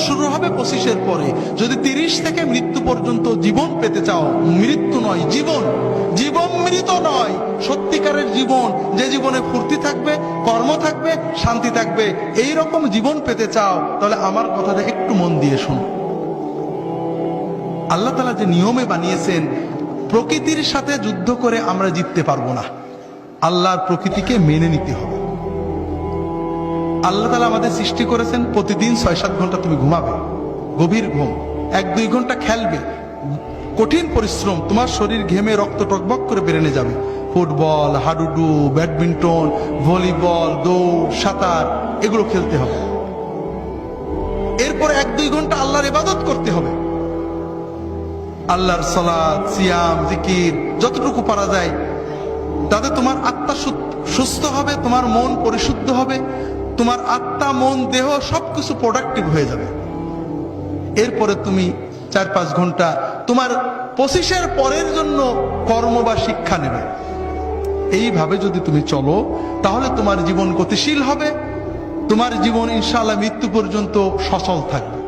শুরু হবে 25-এর পরে। যদি 30 থেকে মৃত্যু পর্যন্ত জীবন পেতে চাও, মৃত্যু নয় জীবন, জীবন মৃত নয়, সত্যিকারের জীবন, যে জীবনে ফুর্তি থাকবে, কর্ম থাকবে, শান্তি থাকবে, এই রকম জীবন পেতে চাও, তাহলে আমার কথাটা একটু মন দিয়ে শোনো। আল্লাহ তাআলা যে নিয়মে বানিয়েছেন, প্রকৃতির সাথে যুদ্ধ করে আমরা জিততে পারবো না, আল্লাহর প্রকৃতিকে মেনে নিতে হবে। আল্লাহ তাআলা আমাদের সৃষ্টি করেছেন প্রতিদিন 6-7 ঘন্টা তুমি ঘুমাবে, গভীর ঘুম, 1-2 ঘন্টা খেলবে, কঠিন পরিশ্রম, তোমার শরীর ঘেমে রক্ত টকবক করে বেরেনে যাবে, ফুটবল, হাডুডু, ব্যাডমিন্টন, ভলিবল, দৌড়, সাঁতার, এগুলো খেলতে হবে। এরপর 1-2 ঘন্টা আল্লাহর ইবাদত করতে হবে, আল্লাহর সালাত, সিয়াম, জিকির যতটুকু পারা যায়, তাতে তোমার আত্মা সুস্থ হবে, তোমার মন পরিশুদ্ধ হবে, তোমার আত্মা, মন, দেহ সবকিছু প্রোডাক্টিভ হয়ে যাবে। এরপরে তুমি 4-5 ঘন্টা তোমার 25-এর পরের জন্য কর্ম বা শিক্ষা নেবে। এইভাবে যদি তুমি চলো, তাহলে তোমার জীবন গতিশীল হবে, তোমার জীবন ইনশাআল্লাহ মৃত্যু পর্যন্ত সচল থাকবে।